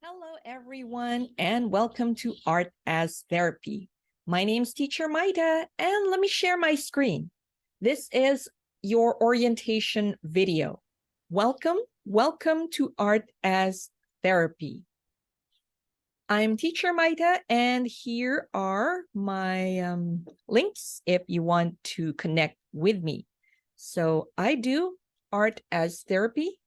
Hello, everyone, and welcome to Art as Therapy. My name's Teacher Maita, and let me share my screen. This is your orientation video. Welcome to Art as Therapy. I'm Teacher Maita, and here are my links if you want to connect with me. So I do Art as Therapy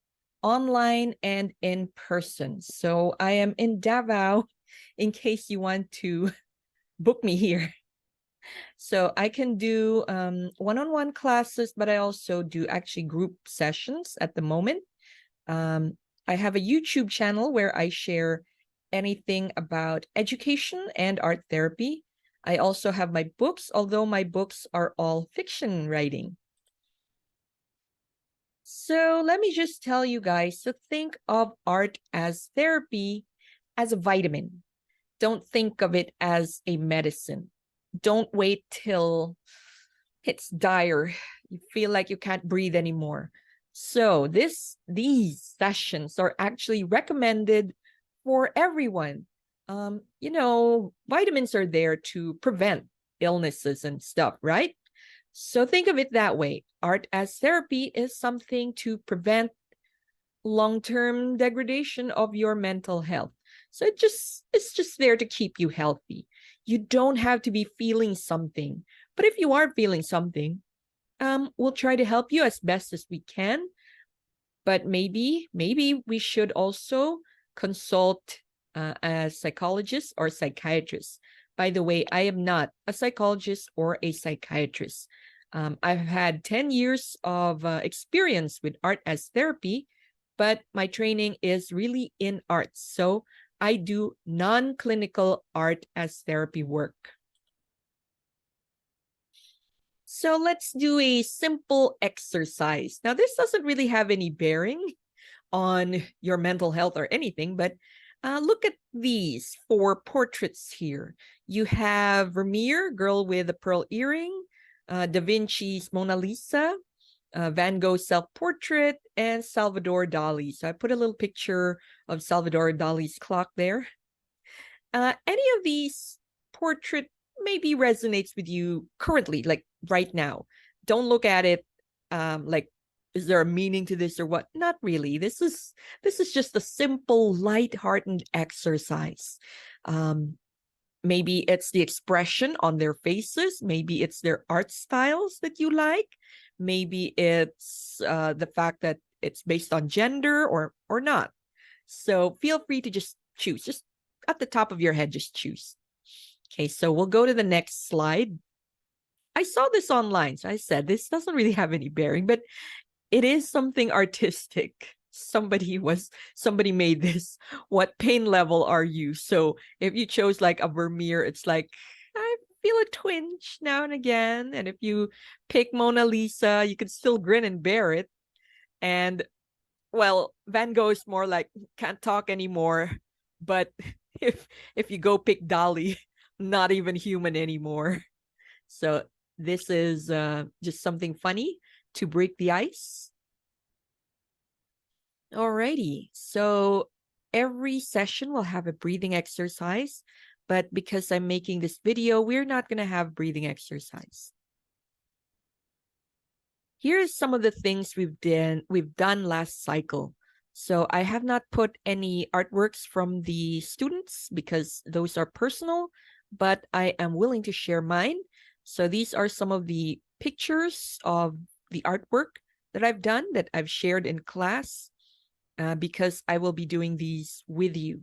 online and in person. So I am in Davao in case you want to book me here. So I can do one-on-one classes, but I also do actually group sessions at the moment. I have a YouTube channel where I share anything about education and art therapy. I also have my books, although my books are all fiction writing. So let me just tell you guys to think of art as therapy as a vitamin. Don't think of it as a medicine. Don't wait till it's dire. You feel like you can't breathe anymore. So these sessions are actually recommended for everyone. Vitamins are there to prevent illnesses and stuff, right? So think of it that way. Art as therapy is something to prevent long-term degradation of your mental health. So it's just there to keep you healthy. You don't have to be feeling something. But if you are feeling something, we'll try to help you as best as we can. But maybe we should also consult a psychologist or psychiatrist. By the way, I am not a psychologist or a psychiatrist. I've had 10 years of experience with art as therapy, but my training is really in arts. So I do non-clinical art as therapy work. So let's do a simple exercise. Now, this doesn't really have any bearing on your mental health or anything, but look at these 4 portraits here. You have Vermeer, girl with a pearl earring, Da Vinci's Mona Lisa, Van Gogh's self-portrait, and Salvador Dali. So I put a little picture of Salvador Dali's clock there. Any of these portrait maybe resonates with you currently, like right now. Don't look at it like, is there a meaning to this or what? Not really. This is just a simple, light-hearted exercise. Maybe it's the expression on their faces. Maybe it's their art styles that you like. Maybe it's the fact that it's based on gender or not. So feel free to just choose. Just at the top of your head, just choose. Okay, so we'll go to the next slide. I saw this online, so I said this doesn't really have any bearing, but it is something artistic. Somebody made this. What pain level are you? So if you chose like a Vermeer, it's like, I feel a twinge now and again. And if you pick Mona Lisa, you can still grin and bear it. And well, Van Gogh is more like can't talk anymore. But if you go pick Dali, not even human anymore. So this is just something funny to break the ice. Alrighty, so every session will have a breathing exercise, but because I'm making this video, we're not going to have breathing exercise. Here's some of the things we've done last cycle. So I have not put any artworks from the students because those are personal, but I am willing to share mine. So these are some of the pictures of the artwork that I've done that I've shared in class. Because I will be doing these with you.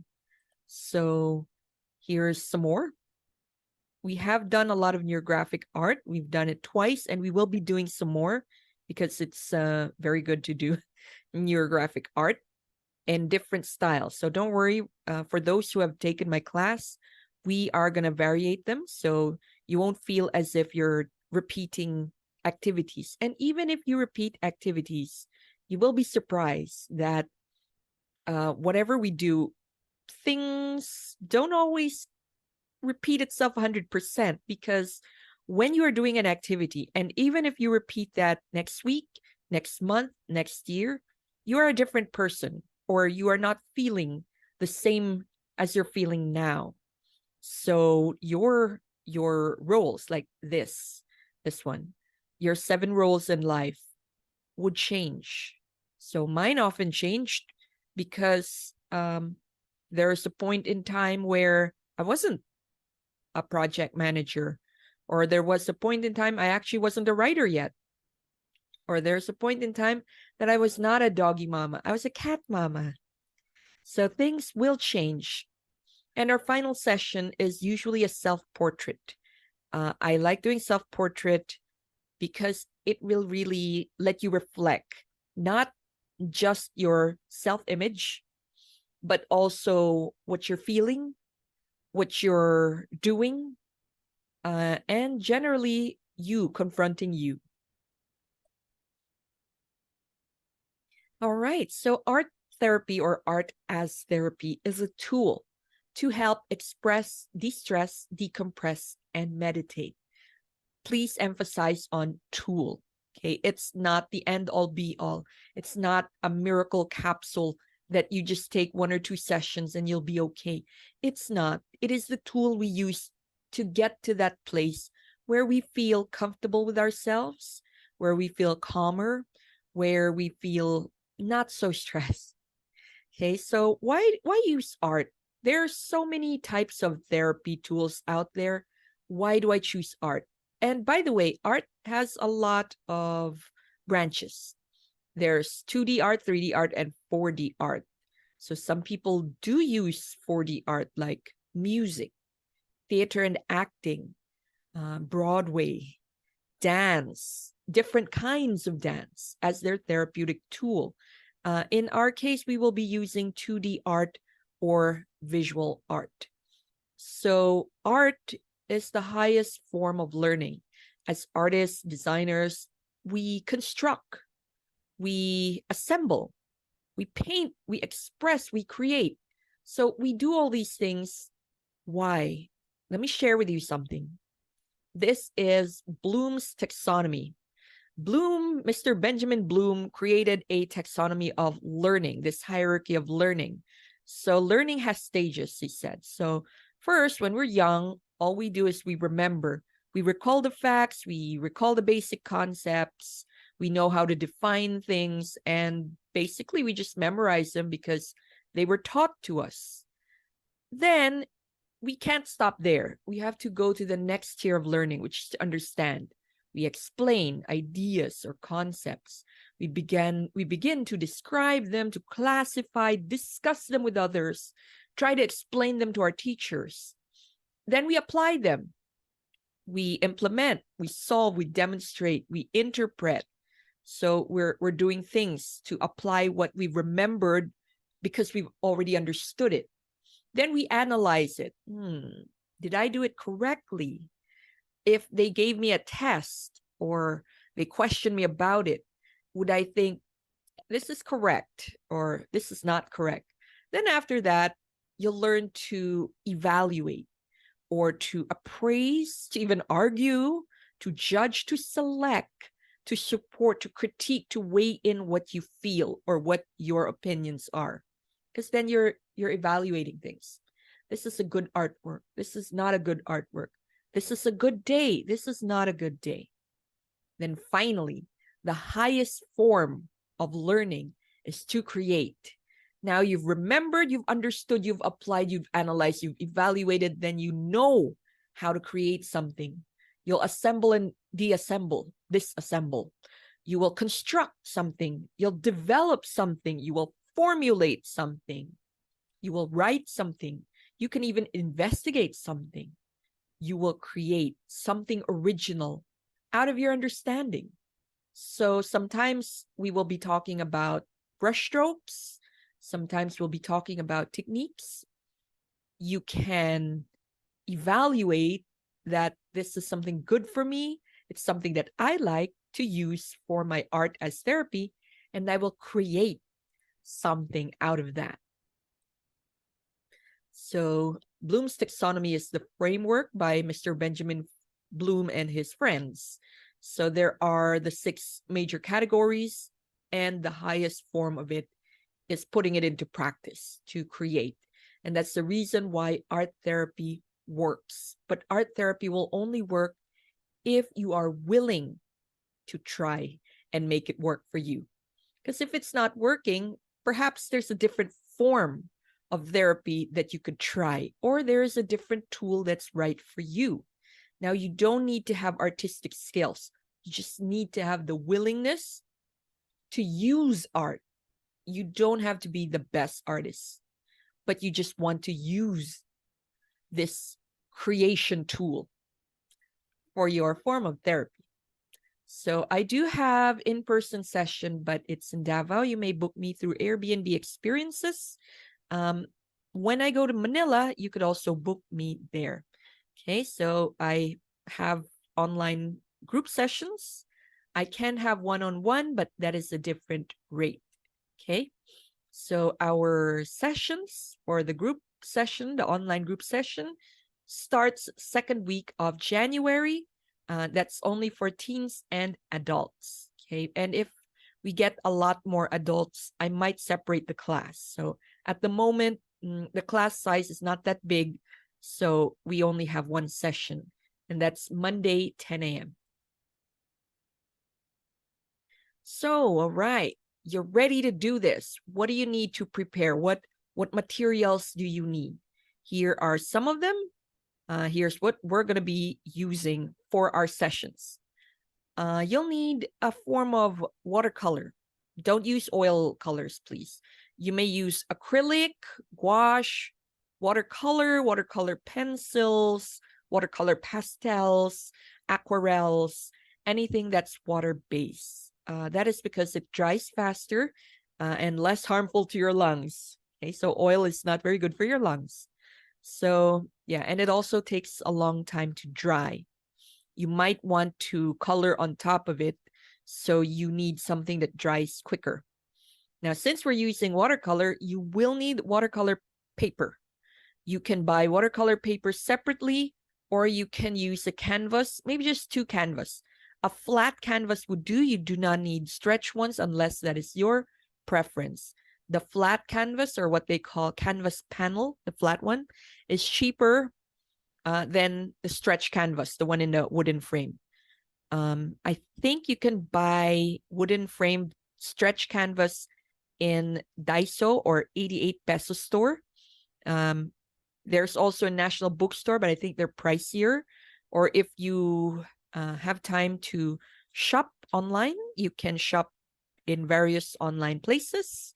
So here's some more. We have done a lot of neurographic art. We've done it twice, and we will be doing some more because it's very good to do neurographic art in different styles. So don't worry. For those who have taken my class, we are going to variate them. So you won't feel as if you're repeating activities. And even if you repeat activities, you will be surprised that whatever we do, things don't always repeat itself 100% because when you are doing an activity, and even if you repeat that next week, next month, next year, you are a different person or you are not feeling the same as you're feeling now. So your roles, like this one, your 7 roles in life would change. So mine often changed because there is a point in time where I wasn't a project manager, or there was a point in time I actually wasn't a writer yet, or there's a point in time that I was not a doggy mama, I was a cat mama. So things will change. And our final session is usually a self-portrait. I like doing self-portrait because it will really let you reflect, not just your self-image, but also what you're feeling, what you're doing, and generally you confronting you. All right. So art therapy, or art as therapy, is a tool to help express, de-stress, decompress, and meditate. Please emphasize on tool. Okay. It's not the end all be all. It's not a miracle capsule that you just take 1 or 2 sessions and you'll be okay. It's not. It is the tool we use to get to that place where we feel comfortable with ourselves, where we feel calmer, where we feel not so stressed. Okay, so why use art? There are so many types of therapy tools out there. Why do I choose art? And by the way, art has a lot of branches. There's 2D art, 3D art, and 4D art. So some people do use 4D art, like music, theater and acting, Broadway, dance, different kinds of dance as their therapeutic tool. In our case, we will be using 2D art or visual art. So art is the highest form of learning. As artists, designers, we construct, we assemble, we paint, we express, we create. So we do all these things. Why? Let me share with you something. This is Bloom's taxonomy. Mr. Benjamin Bloom, created a taxonomy of learning, this hierarchy of learning. So learning has stages, he said. So first, when we're young, all we do is we remember. We recall the facts, we recall the basic concepts, we know how to define things, and basically we just memorize them because they were taught to us. Then we can't stop there. We have to go to the next tier of learning, which is to understand. We explain ideas or concepts. We begin to describe them, to classify, discuss them with others, try to explain them to our teachers. Then we apply them. We implement, we solve, we demonstrate, we interpret. So we're doing things to apply what we've remembered because we've already understood it. Then we analyze it. Did I do it correctly? If they gave me a test or they questioned me about it, would I think this is correct or this is not correct? Then after that, you'll learn to evaluate or to appraise, to even argue, to judge, to select, to support, to critique, to weigh in what you feel or what your opinions are. Because then you're evaluating things. This is a good artwork. This is not a good artwork. This is a good day. This is not a good day. Then finally, the highest form of learning is to create. Now you've remembered, you've understood, you've applied, you've analyzed, you've evaluated, then you know how to create something. You'll assemble and disassemble. You will construct something. You'll develop something. You will formulate something. You will write something. You can even investigate something. You will create something original out of your understanding. So sometimes we will be talking about brushstrokes. Sometimes we'll be talking about techniques. You can evaluate that this is something good for me. It's something that I like to use for my art as therapy, and I will create something out of that. So Bloom's taxonomy is the framework by Mr. Benjamin Bloom and his friends. So there are the 6 major categories, and the highest form of it is putting it into practice to create. And that's the reason why art therapy works. But art therapy will only work if you are willing to try and make it work for you. Because if it's not working, perhaps there's a different form of therapy that you could try, or there's a different tool that's right for you. Now, you don't need to have artistic skills. You just need to have the willingness to use art. You don't have to be the best artist, but you just want to use this creation tool for your form of therapy. So I do have in-person session, but it's in Davao. You may book me through Airbnb experiences. When I go to Manila, you could also book me there. Okay, so I have online group sessions. I can have one-on-one, but that is a different rate. Okay, so our sessions for the group session, the online group session, starts second week of January. That's only for teens and adults. Okay, and if we get a lot more adults, I might separate the class. So at the moment, the class size is not that big, so we only have one session, and that's Monday, 10 a.m. So, all right, you're ready to do this. What do you need to prepare? What materials do you need? Here are some of them. Here's what we're going to be using for our sessions. You'll need a form of watercolor. Don't use oil colors, please. You may use acrylic, gouache, watercolor pencils, watercolor pastels, aquarels, anything that's water-based. That is because it dries faster and less harmful to your lungs. Okay, so oil is not very good for your lungs. So yeah, and it also takes a long time to dry. You might want to color on top of it, so you need something that dries quicker. Now, since we're using watercolor, you will need watercolor paper. You can buy watercolor paper separately, or you can use a canvas, maybe just 2 canvas. A flat canvas would do. You do not need stretch ones unless that is your preference. The flat canvas, or what they call canvas panel, the flat one, is cheaper than the stretch canvas, the one in the wooden frame. I think you can buy wooden frame stretch canvas in Daiso or 88 peso store. There's also a national bookstore, but I think they're pricier. Or if you have time to shop online, you can shop in various online places.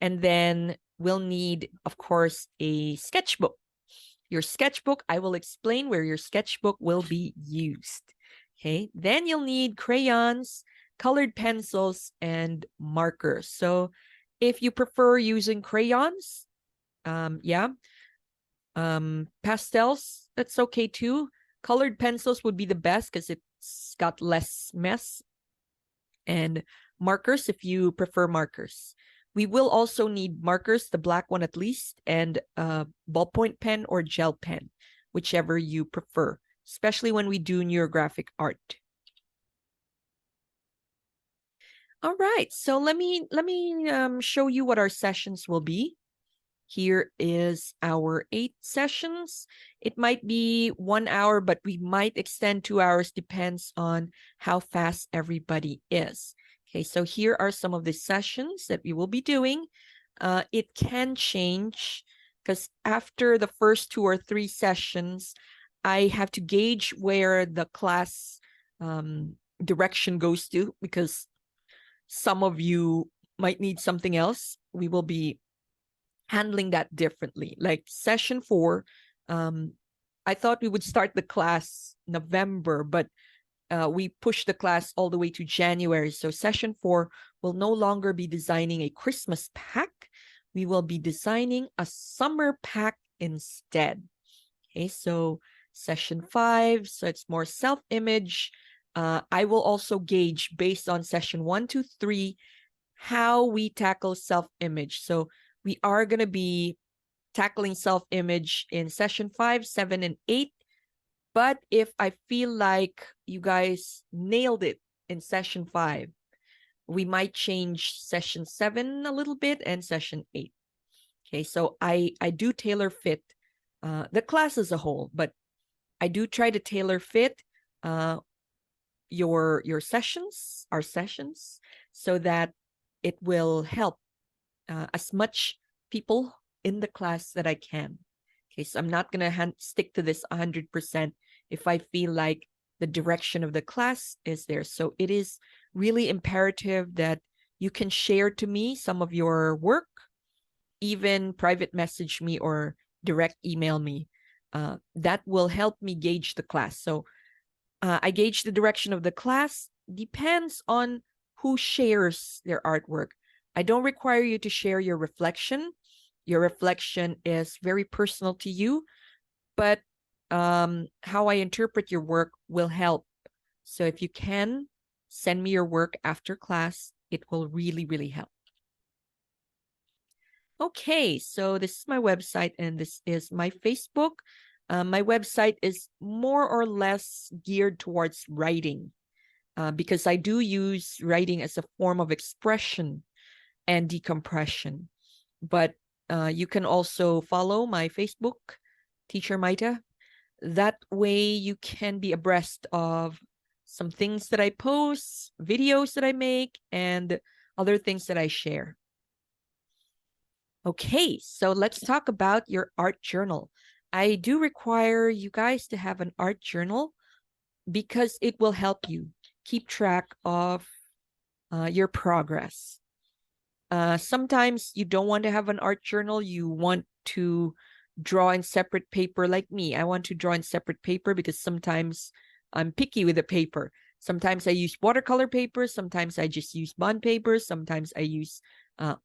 And then we'll need, of course, a sketchbook. Your sketchbook, I will explain where your sketchbook will be used. Okay, then you'll need crayons, colored pencils, and markers. So if you prefer using crayons, pastels, that's okay too. Colored pencils would be the best because it's got less mess. And markers if you prefer markers. We will also need markers, the black one at least, and a ballpoint pen or gel pen, whichever you prefer, especially when we do neurographic art. All right, so let me show you what our sessions will be. Here is our 8 sessions. It might be 1 hour, but we might extend 2 hours, depends on how fast everybody is. Okay, so here are some of the sessions that we will be doing. It can change because after the first 2 or 3 sessions, I have to gauge where the class direction goes to, because some of you might need something else. We will be handling that differently. Like session 4, I thought we would start the class November, but we pushed the class all the way to January. So session 4 will no longer be designing a Christmas pack. We will be designing a summer pack instead. Okay, so session 5, so it's more self-image. I will also gauge based on session 1, 2, 3, how we tackle self-image. So we are going to be tackling self-image in session 5, 7, and 8. But if I feel like you guys nailed it in session 5, we might change session 7 a little bit and session 8. Okay, so I do tailor fit the class as a whole, but I do try to tailor fit your sessions, our sessions, so that it will help as much people in the class that I can. Okay, so I'm not gonna stick to this 100% if I feel like the direction of the class is there. So it is really imperative that you can share to me some of your work, even private message me or direct email me. That will help me gauge the class. So I gauge the direction of the class depends on who shares their artwork. I don't require you to share your reflection. Your reflection is very personal to you, but how I interpret your work will help. So if you can send me your work after class, it will really, really help. Okay, so this is my website and this is my Facebook. My website is more or less geared towards writing because I do use writing as a form of expression and decompression. But you can also follow my Facebook, Teacher Maita. That way you can be abreast of some things that I post, videos that I make, and other things that I share. Okay, so let's talk about your art journal. I do require you guys to have an art journal because it will help you keep track of your progress. Sometimes you don't want to have an art journal. You want to draw in separate paper like me. I want to draw in separate paper because sometimes I'm picky with the paper. Sometimes I use watercolor paper. Sometimes I just use bond paper. Sometimes I use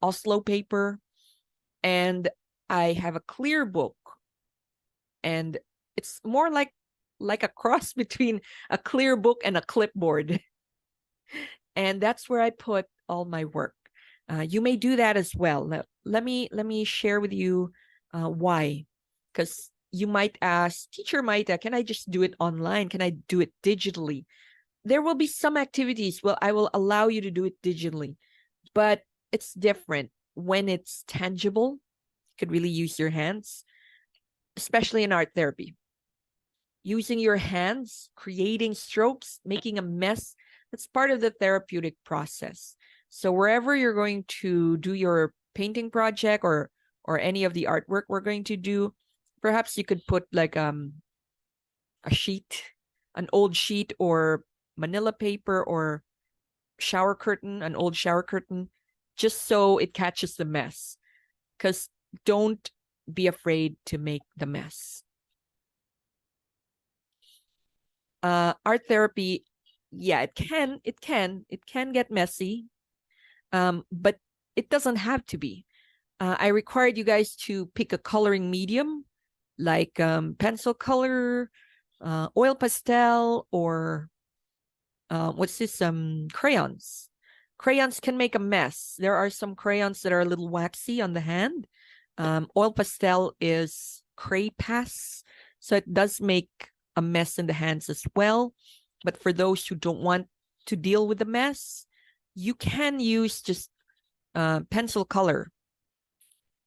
Oslo paper. And I have a clear book. And it's more like a cross between a clear book and a clipboard. And that's where I put all my work. You may do that as well. Let me share with you why. Because you might ask, Teacher Maita, can I just do it online? Can I do it digitally? There will be some activities. Well, I will allow you to do it digitally, but it's different when it's tangible. You could really use your hands, especially in art therapy. Using your hands, creating strokes, making a mess, that's part of the therapeutic process. So wherever you're going to do your painting project or any of the artwork we're going to do, perhaps you could put like a sheet, an old sheet or manila paper or shower curtain, an old shower curtain, just so it catches the mess. Because don't be afraid to make the mess. Art therapy, yeah, it can get messy, but it doesn't have to be. I required you guys to pick a coloring medium like pencil color, oil pastel, or what's this? Crayons. Crayons can make a mess. There are some crayons that are a little waxy on the hand. Oil pastel is cray-pass, so it does make a mess in the hands as well. But for those who don't want to deal with the mess, you can use just pencil color.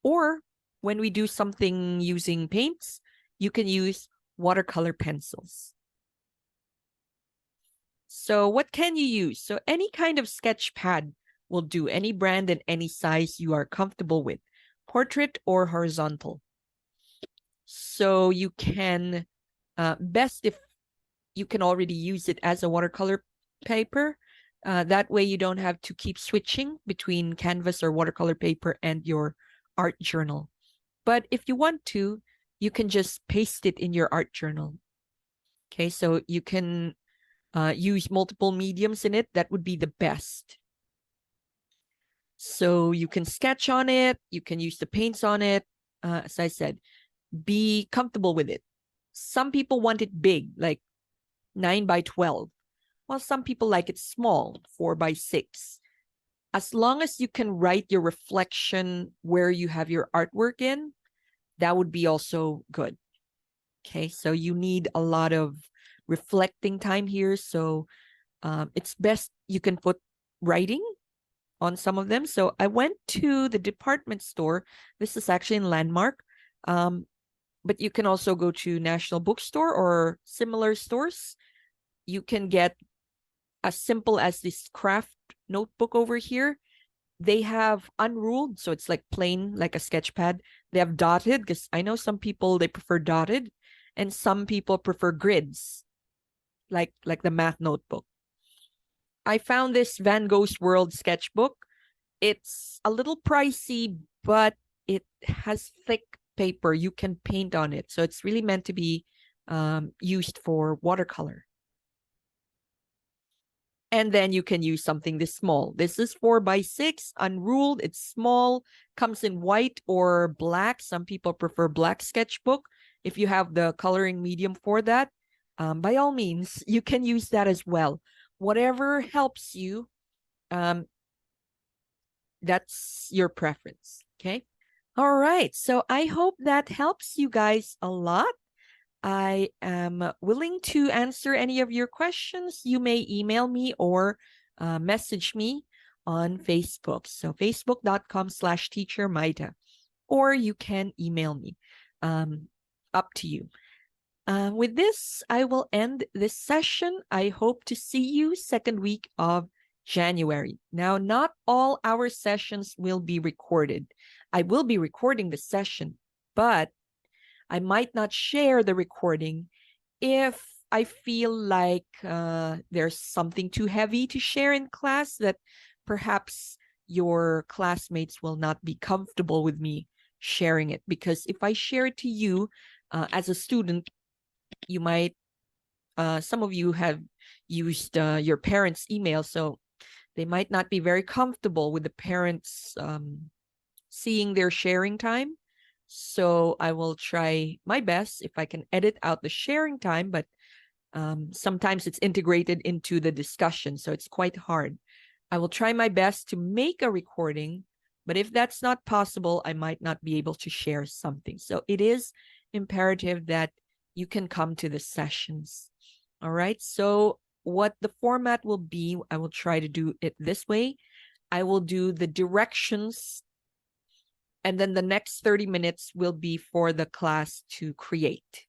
Or when we do something using paints, you can use watercolor pencils. So what can you use? So any kind of sketch pad will do, any brand and any size you are comfortable with, portrait or horizontal. So you can, best if you can already use it as a watercolor paper. That way you don't have to keep switching between canvas or watercolor paper and your art journal. But if you want to, you can just paste it in your art journal. Okay, so you can use multiple mediums in it. That would be the best. So you can sketch on it. You can use the paints on it. As I said, be comfortable with it. Some people want it big, like 9x12. While some people like it small, 4x6. As long as you can write your reflection where you have your artwork in, that would be also good. Okay, so you need a lot of reflecting time here. So it's best you can put writing on some of them. So I went to the department store. This is actually in Landmark. But you can also go to National Bookstore or similar stores. You can get as simple as this craft notebook over here. They have unruled, so it's like plain, like a sketch pad. They have dotted, because I know some people, they prefer dotted, and some people prefer grids, like the math notebook. I found this Van Gogh's World sketchbook. It's a little pricey, but it has thick paper. You can paint on it. So it's really meant to be used for watercolor. And then you can use something this small. This is 4x6, unruled. It's small, comes in white or black. Some people prefer black sketchbook. If you have the coloring medium for that, by all means, you can use that as well. Whatever helps you, that's your preference. Okay. All right. So I hope that helps you guys a lot. I am willing to answer any of your questions. You may email me or message me on Facebook. So facebook.com/teacher Maita, or you can email me. Up to you. With this, I will end this session. I hope to see you second week of January. Now, not all our sessions will be recorded. I will be recording the session, but I might not share the recording if I feel like there's something too heavy to share in class that perhaps your classmates will not be comfortable with me sharing it. Because if I share it to you as a student, you might, some of you have used your parents' email, so they might not be very comfortable with the parents seeing their sharing time. So I will try my best if I can edit out the sharing time, but sometimes it's integrated into the discussion, so it's quite hard. I will try my best to make a recording, but if that's not possible, I might not be able to share something. So it is imperative that you can come to the sessions. All right. So what the format will be, I will try to do it this way. I will do the directions, and then the next 30 minutes will be for the class to create.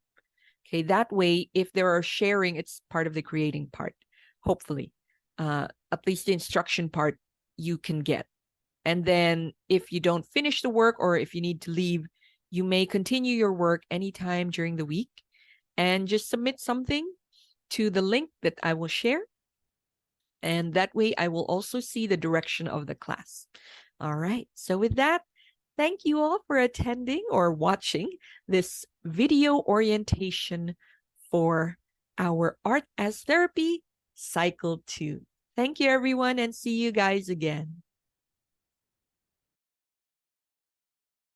Okay, that way, if there are sharing, it's part of the creating part, hopefully. At least the instruction part you can get. And then if you don't finish the work, or if you need to leave, you may continue your work anytime during the week and just submit something to the link that I will share. And that way I will also see the direction of the class. All right. So with that, thank you all for attending or watching this video orientation for our Art as Therapy Cycle 2. Thank you, everyone, and see you guys again.